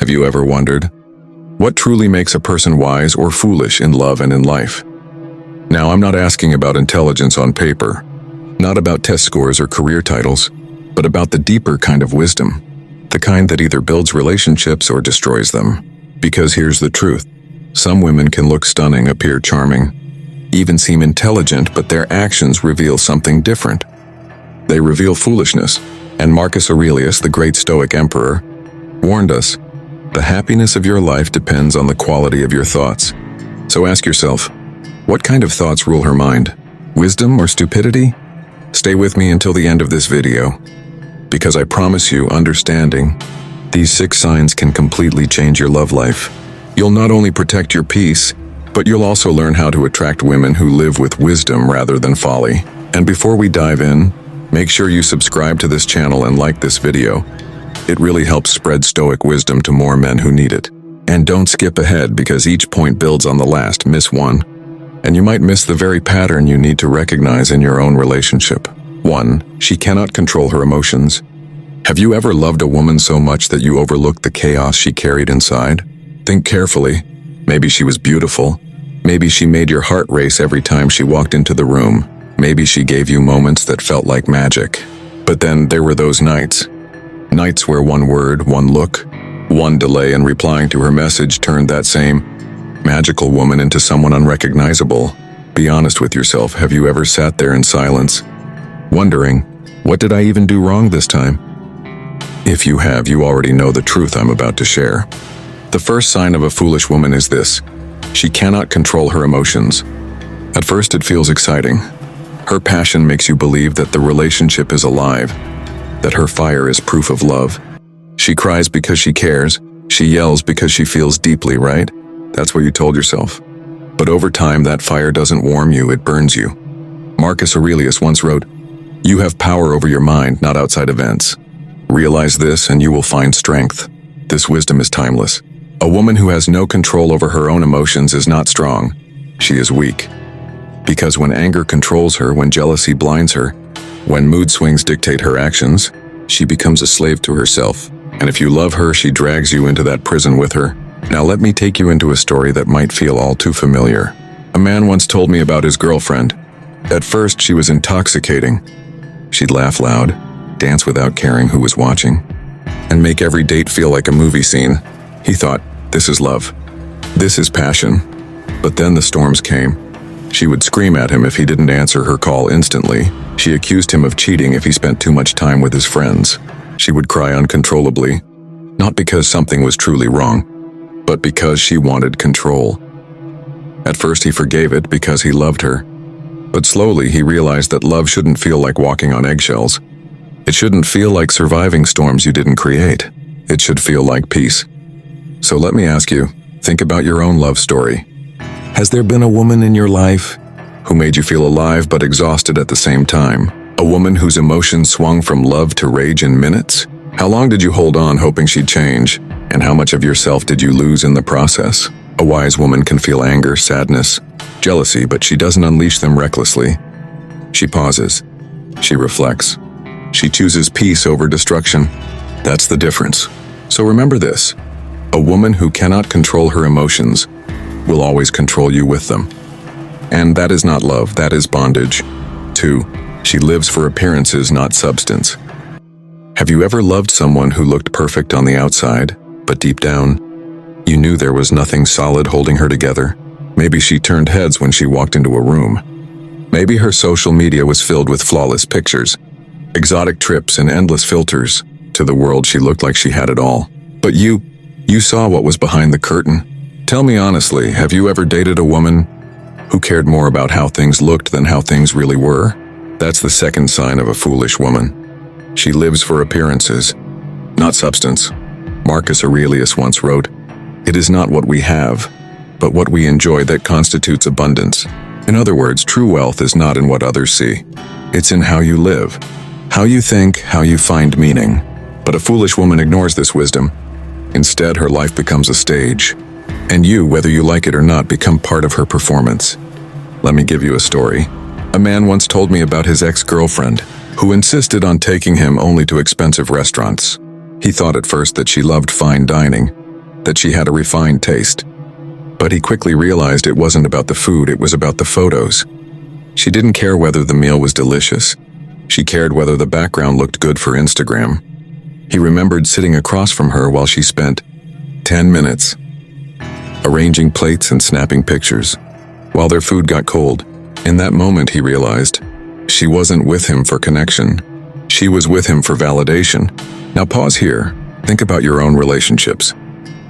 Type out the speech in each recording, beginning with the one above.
Have you ever wondered, what truly makes a person wise or foolish in love and in life? Now, I'm not asking about intelligence on paper, not about test scores or career titles, but about the deeper kind of wisdom, the kind that either builds relationships or destroys them. Because here's the truth. Some women can look stunning, appear charming, even seem intelligent, but their actions reveal something different. They reveal foolishness, and Marcus Aurelius, the great Stoic emperor, warned us, the happiness of your life depends on the quality of your thoughts. So ask yourself, what kind of thoughts rule her mind? Wisdom or stupidity? Stay with me until the end of this video, because I promise you, understanding these 6 signs can completely change your love life. You'll not only protect your peace, but you'll also learn how to attract women who live with wisdom rather than folly. And before we dive in, make sure you subscribe to this channel and like this video. It really helps spread Stoic wisdom to more men who need it. And don't skip ahead, because each point builds on the last. Miss one, and you might miss the very pattern you need to recognize in your own relationship. 1. She cannot control her emotions. Have you ever loved a woman so much that you overlooked the chaos she carried inside? Think carefully. Maybe she was beautiful. Maybe she made your heart race every time she walked into the room. Maybe she gave you moments that felt like magic. But then there were those nights. Nights where one word, one look, one delay in replying to her message turned that same magical woman into someone unrecognizable. Be honest with yourself. Have you ever sat there in silence, wondering, what did I even do wrong this time? If you have, you already know the truth I'm about to share. The first sign of a foolish woman is this: she cannot control her emotions. At first it feels exciting. Her passion makes you believe that the relationship is alive, that her fire is proof of love. She cries because she cares. She yells because she feels deeply, right? That's what you told yourself. But over time, that fire doesn't warm you, it burns you. Marcus Aurelius once wrote, "You have power over your mind, not outside events. Realize this and you will find strength." This wisdom is timeless. A woman who has no control over her own emotions is not strong. She is weak. Because when anger controls her, when jealousy blinds her, when mood swings dictate her actions, she becomes a slave to herself. And if you love her, she drags you into that prison with her. Now let me take you into a story that might feel all too familiar. A man once told me about his girlfriend. At first, she was intoxicating. She'd laugh loud, dance without caring who was watching, and make every date feel like a movie scene. He thought, this is love. This is passion. But then the storms came. She would scream at him if he didn't answer her call instantly. She accused him of cheating if he spent too much time with his friends. She would cry uncontrollably, not because something was truly wrong, but because she wanted control. At first he forgave it because he loved her. But slowly he realized that love shouldn't feel like walking on eggshells. It shouldn't feel like surviving storms you didn't create. It should feel like peace. So let me ask you, think about your own love story. Has there been a woman in your life who made you feel alive but exhausted at the same time? A woman whose emotions swung from love to rage in minutes? How long did you hold on hoping she'd change? And how much of yourself did you lose in the process? A wise woman can feel anger, sadness, jealousy, but she doesn't unleash them recklessly. She pauses. She reflects. She chooses peace over destruction. That's the difference. So remember this: a woman who cannot control her emotions will always control you with them. And that is not love, that is bondage. 2. She lives for appearances, not substance. Have you ever loved someone who looked perfect on the outside, but deep down, you knew there was nothing solid holding her together? Maybe she turned heads when she walked into a room. Maybe her social media was filled with flawless pictures, exotic trips, and endless filters. To the world, she looked like she had it all. But you saw what was behind the curtain. Tell me honestly, have you ever dated a woman who cared more about how things looked than how things really were? That's the second sign of a foolish woman. She lives for appearances, not substance. Marcus Aurelius once wrote, "It is not what we have, but what we enjoy that constitutes abundance." In other words, true wealth is not in what others see. It's in how you live, how you think, how you find meaning. But a foolish woman ignores this wisdom. Instead, her life becomes a stage. And you, whether you like it or not, become part of her performance. Let me give you a story. A man once told me about his ex-girlfriend, who insisted on taking him only to expensive restaurants. He thought at first that she loved fine dining, that she had a refined taste. But he quickly realized it wasn't about the food, it was about the photos. She didn't care whether the meal was delicious. She cared whether the background looked good for Instagram. He remembered sitting across from her while she spent 10 minutes arranging plates and snapping pictures, while their food got cold. In that moment, he realized she wasn't with him for connection. She was with him for validation. Now pause here. Think about your own relationships.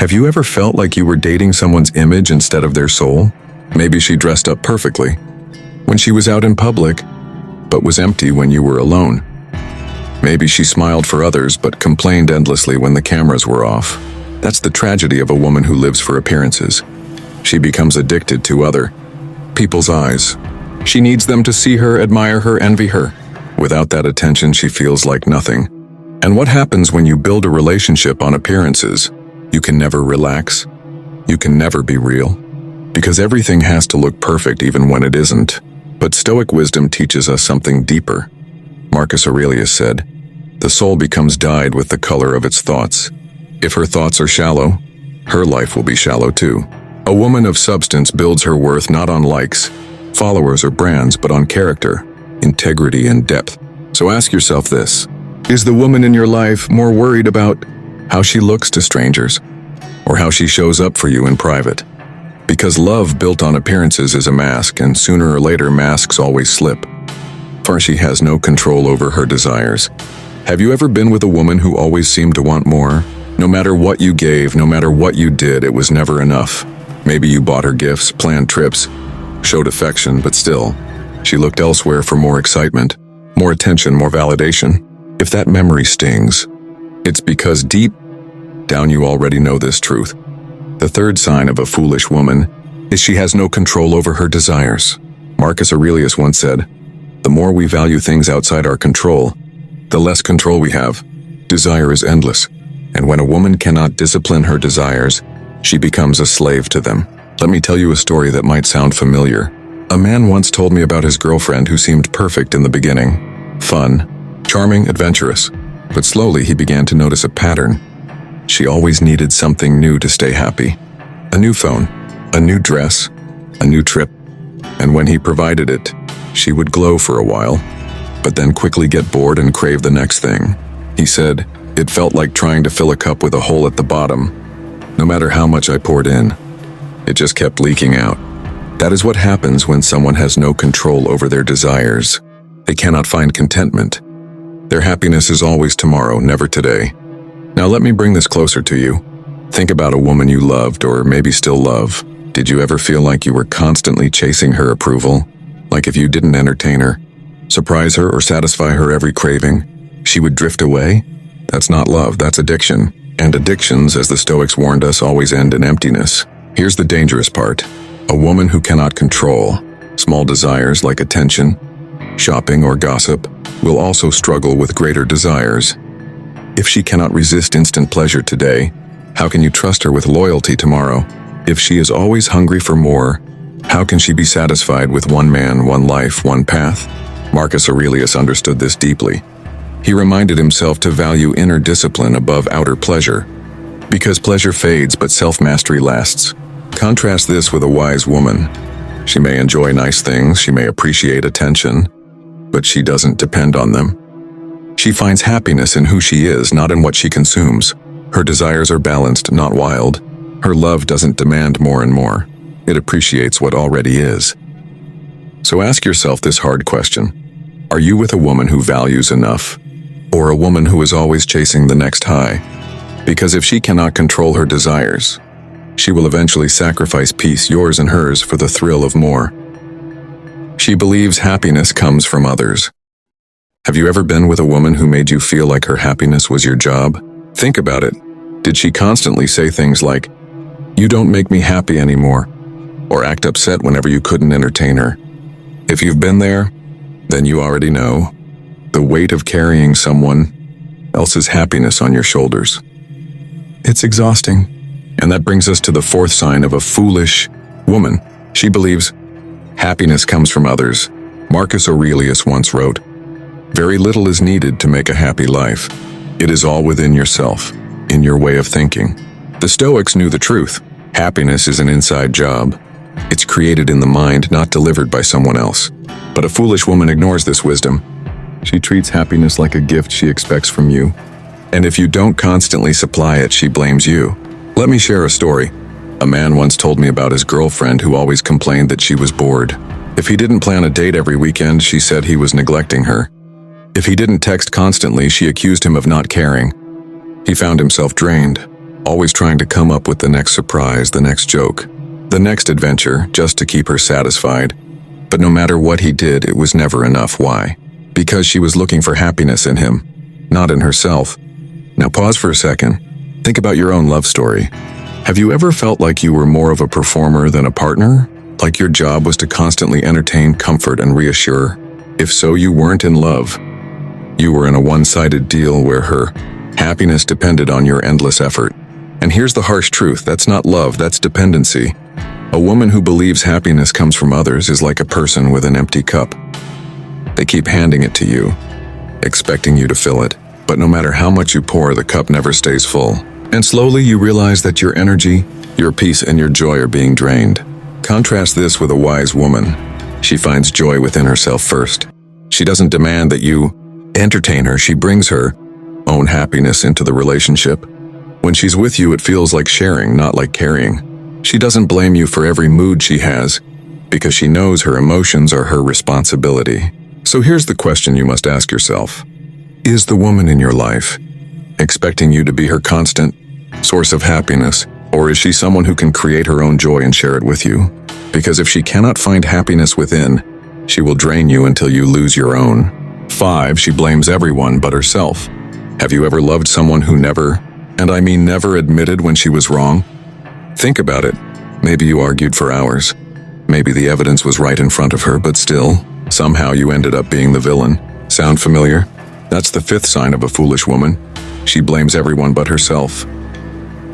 Have you ever felt like you were dating someone's image instead of their soul? Maybe she dressed up perfectly when she was out in public, but was empty when you were alone. Maybe she smiled for others but complained endlessly when the cameras were off. That's the tragedy of a woman who lives for appearances. She becomes addicted to other people's eyes. She needs them to see her, admire her, envy her. Without that attention, she feels like nothing. And what happens when you build a relationship on appearances? You can never relax. You can never be real. Because everything has to look perfect even when it isn't. But Stoic wisdom teaches us something deeper. Marcus Aurelius said, "The soul becomes dyed with the color of its thoughts. If her thoughts are shallow, her life will be shallow too." A woman of substance builds her worth not on likes, followers, or brands, but on character, integrity, and depth. So ask yourself this: is the woman in your life more worried about how she looks to strangers, or how she shows up for you in private? Because love built on appearances is a mask, and sooner or later masks always slip. For she has no control over her desires. Have you ever been with a woman who always seemed to want more? No matter what you gave, no matter what you did, it was never enough. Maybe you bought her gifts, planned trips, showed affection, but still, she looked elsewhere for more excitement, more attention, more validation. If that memory stings, it's because deep down you already know this truth. The third sign of a foolish woman is she has no control over her desires. Marcus Aurelius once said, "The more we value things outside our control, the less control we have. Desire is endless, and when a woman cannot discipline her desires, she becomes a slave to them." Let me tell you a story that might sound familiar. A man once told me about his girlfriend who seemed perfect in the beginning. Fun, charming, adventurous. But slowly he began to notice a pattern. She always needed something new to stay happy. A new phone, a new dress, a new trip. And when he provided it, she would glow for a while, but then quickly get bored and crave the next thing. He said, "It felt like trying to fill a cup with a hole at the bottom. No matter how much I poured in, it just kept leaking out." That is what happens when someone has no control over their desires. They cannot find contentment. Their happiness is always tomorrow, never today. Now let me bring this closer to you. Think about a woman you loved, or maybe still love. Did you ever feel like you were constantly chasing her approval? Like if you didn't entertain her, surprise her, or satisfy her every craving, she would drift away? That's not love, that's addiction. And addictions, as the Stoics warned us, always end in emptiness. Here's the dangerous part. A woman who cannot control small desires like attention, shopping, or gossip will also struggle with greater desires. If she cannot resist instant pleasure today, how can you trust her with loyalty tomorrow? If she is always hungry for more, how can she be satisfied with one man, one life, one path? Marcus Aurelius understood this deeply. He reminded himself to value inner discipline above outer pleasure, because pleasure fades but self-mastery lasts. Contrast this with a wise woman. She may enjoy nice things, she may appreciate attention, but she doesn't depend on them. She finds happiness in who she is, not in what she consumes. Her desires are balanced, not wild. Her love doesn't demand more and more. It appreciates what already is. So ask yourself this hard question. Are you with a woman who values enough, or a woman who is always chasing the next high? Because if she cannot control her desires, she will eventually sacrifice peace, yours and hers, for the thrill of more. She believes happiness comes from others. Have you ever been with a woman who made you feel like her happiness was your job? Think about it. Did she constantly say things like, "You don't make me happy anymore," or act upset whenever you couldn't entertain her? If you've been there, then you already know the weight of carrying someone else's happiness on your shoulders. It's exhausting. And that brings us to the fourth sign of a foolish woman. She believes happiness comes from others. Marcus Aurelius once wrote, "Very little is needed to make a happy life. It is all within yourself, in your way of thinking." The Stoics knew the truth. Happiness is an inside job. It's created in the mind, not delivered by someone else. But a foolish woman ignores this wisdom. She treats happiness like a gift she expects from you. And if you don't constantly supply it, she blames you. Let me share a story. A man once told me about his girlfriend who always complained that she was bored. If he didn't plan a date every weekend, she said he was neglecting her. If he didn't text constantly, she accused him of not caring. He found himself drained, always trying to come up with the next surprise, the next joke, the next adventure, just to keep her satisfied. But no matter what he did, it was never enough. Why? Because she was looking for happiness in him, not in herself. Now pause for a second. Think about your own love story. Have you ever felt like you were more of a performer than a partner? Like your job was to constantly entertain, comfort, and reassure? If so, you weren't in love. You were in a one-sided deal where her happiness depended on your endless effort. And here's the harsh truth, that's not love, that's dependency. A woman who believes happiness comes from others is like a person with an empty cup. They keep handing it to you, expecting you to fill it. But no matter how much you pour, the cup never stays full. And slowly you realize that your energy, your peace, and your joy are being drained. Contrast this with a wise woman. She finds joy within herself first. She doesn't demand that you entertain her, she brings her own happiness into the relationship. When she's with you, it feels like sharing, not like carrying. She doesn't blame you for every mood she has, because she knows her emotions are her responsibility. So here's the question you must ask yourself. Is the woman in your life expecting you to be her constant source of happiness, or is she someone who can create her own joy and share it with you? Because if she cannot find happiness within, she will drain you until you lose your own. 5. She blames everyone but herself. Have you ever loved someone who never, and I mean never, admitted when she was wrong? Think about it. Maybe you argued for hours. Maybe the evidence was right in front of her, but still, somehow you ended up being the villain. Sound familiar? That's the 5th sign of a foolish woman. She blames everyone but herself.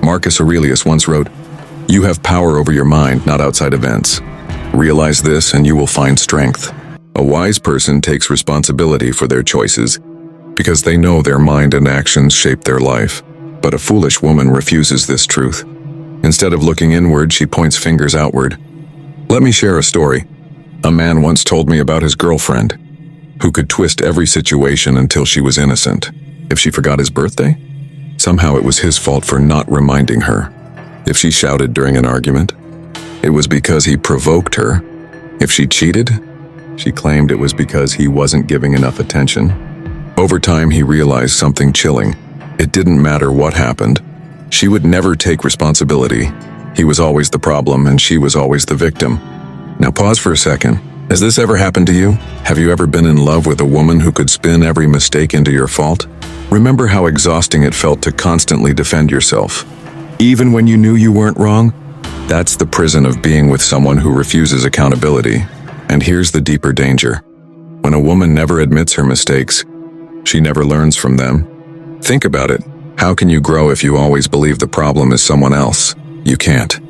Marcus Aurelius once wrote, "You have power over your mind, not outside events. Realize this and you will find strength." A wise person takes responsibility for their choices because they know their mind and actions shape their life. But a foolish woman refuses this truth. Instead of looking inward, she points fingers outward. Let me share a story. A man once told me about his girlfriend, who could twist every situation until she was innocent. If she forgot his birthday, somehow it was his fault for not reminding her. If she shouted during an argument, it was because he provoked her. If she cheated, she claimed it was because he wasn't giving enough attention. Over time, he realized something chilling. It didn't matter what happened. She would never take responsibility. He was always the problem and she was always the victim. Now pause for a second. Has this ever happened to you? Have you ever been in love with a woman who could spin every mistake into your fault? Remember how exhausting it felt to constantly defend yourself, even when you knew you weren't wrong? That's the prison of being with someone who refuses accountability. And here's the deeper danger. When a woman never admits her mistakes, she never learns from them. Think about it. How can you grow if you always believe the problem is someone else? You can't.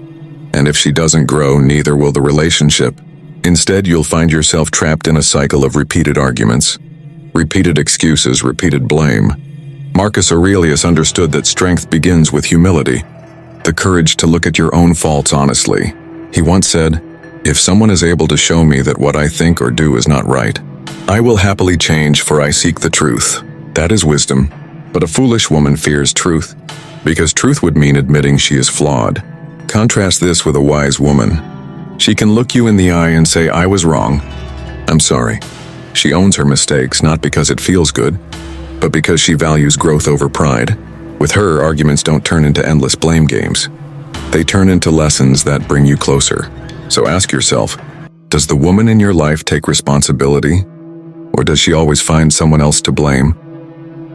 And if she doesn't grow, neither will the relationship. Instead, you'll find yourself trapped in a cycle of repeated arguments, repeated excuses, repeated blame. Marcus Aurelius understood that strength begins with humility, the courage to look at your own faults honestly. He once said, "If someone is able to show me that what I think or do is not right, I will happily change, for I seek the truth." That is wisdom. But a foolish woman fears truth, because truth would mean admitting she is flawed. Contrast this with a wise woman. She can look you in the eye and say, "I was wrong. I'm sorry." She owns her mistakes, not because it feels good, but because she values growth over pride. With her, arguments don't turn into endless blame games. They turn into lessons that bring you closer. So ask yourself, does the woman in your life take responsibility? Or does she always find someone else to blame?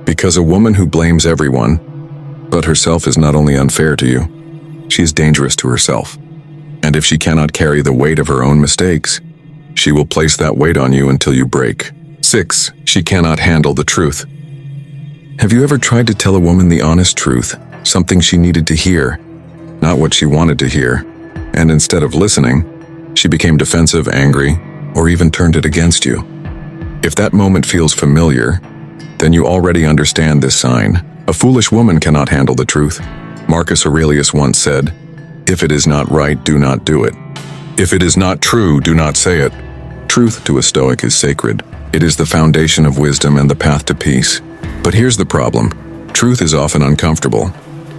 Because a woman who blames everyone, but herself, is not only unfair to you, she is dangerous to herself. And if she cannot carry the weight of her own mistakes, she will place that weight on you until you break. 6. She cannot handle the truth. Have you ever tried to tell a woman the honest truth, something she needed to hear, not what she wanted to hear, and instead of listening, she became defensive, angry, or even turned it against you? If that moment feels familiar, then you already understand this sign. A foolish woman cannot handle the truth. Marcus Aurelius once said, "If it is not right, do not do it. If it is not true, do not say it." Truth to a Stoic is sacred. It is the foundation of wisdom and the path to peace. But here's the problem. Truth is often uncomfortable.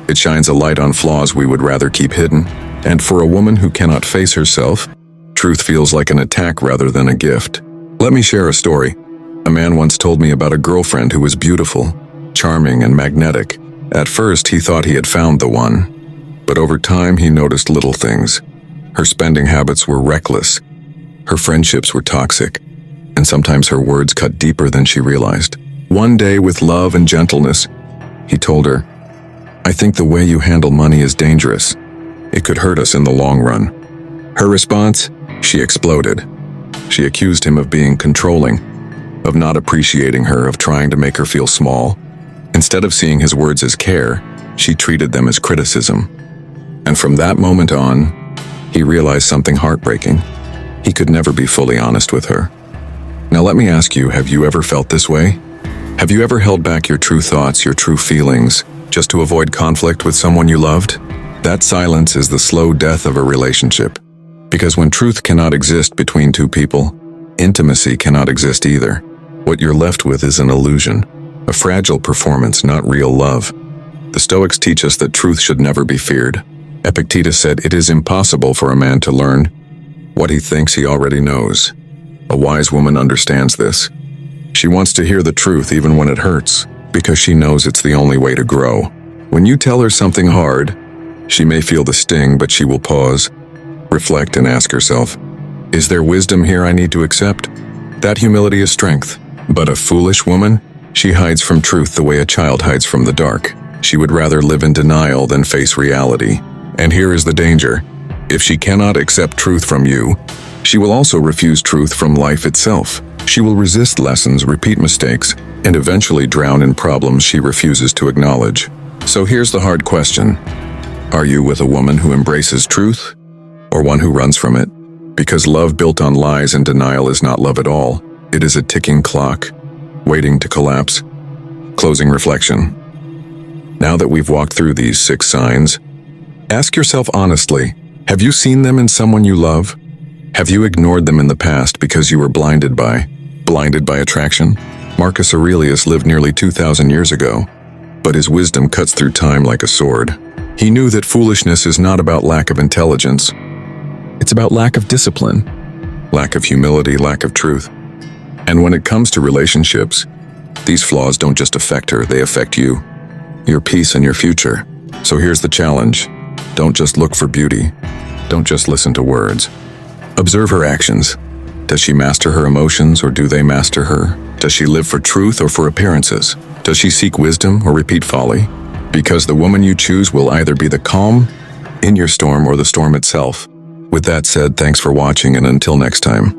It shines a light on flaws we would rather keep hidden. And for a woman who cannot face herself, truth feels like an attack rather than a gift. Let me share a story. A man once told me about a girlfriend who was beautiful, charming, and magnetic. At first, he thought he had found the one. But over time, he noticed little things. Her spending habits were reckless. Her friendships were toxic. And sometimes her words cut deeper than she realized. One day, with love and gentleness, he told her, "I think the way you handle money is dangerous. It could hurt us in the long run." Her response? She exploded. She accused him of being controlling, of not appreciating her, of trying to make her feel small. Instead of seeing his words as care, she treated them as criticism. And from that moment on, he realized something heartbreaking. He could never be fully honest with her. Now let me ask you, have you ever felt this way? Have you ever held back your true thoughts, your true feelings, just to avoid conflict with someone you loved? That silence is the slow death of a relationship. Because when truth cannot exist between two people, intimacy cannot exist either. What you're left with is an illusion, a fragile performance, not real love. The Stoics teach us that truth should never be feared. Epictetus said, "It is impossible for a man to learn what he thinks he already knows." A wise woman understands this. She wants to hear the truth even when it hurts, because she knows it's the only way to grow. When you tell her something hard, she may feel the sting, but she will pause, reflect, and ask herself, "Is there wisdom here I need to accept?" That humility is strength. But a foolish woman, she hides from truth the way a child hides from the dark. She would rather live in denial than face reality. And here is the danger. If she cannot accept truth from you, she will also refuse truth from life itself. She will resist lessons, repeat mistakes, and eventually drown in problems she refuses to acknowledge. So here's the hard question. Are you with a woman who embraces truth, or one who runs from it? Because love built on lies and denial is not love at all. It is a ticking clock, waiting to collapse. Closing reflection. Now that we've walked through these 6 signs, ask yourself honestly, have you seen them in someone you love? Have you ignored them in the past because you were blinded by attraction? Marcus Aurelius lived nearly 2,000 years ago, but his wisdom cuts through time like a sword. He knew that foolishness is not about lack of intelligence. It's about lack of discipline, lack of humility, lack of truth. And when it comes to relationships, these flaws don't just affect her, they affect you, your peace and your future. So here's the challenge. Don't just look for beauty. Don't just listen to words. Observe her actions. Does she master her emotions, or do they master her? Does she live for truth or for appearances? Does she seek wisdom or repeat folly? Because the woman you choose will either be the calm in your storm or the storm itself. With that said, thanks for watching, and until next time.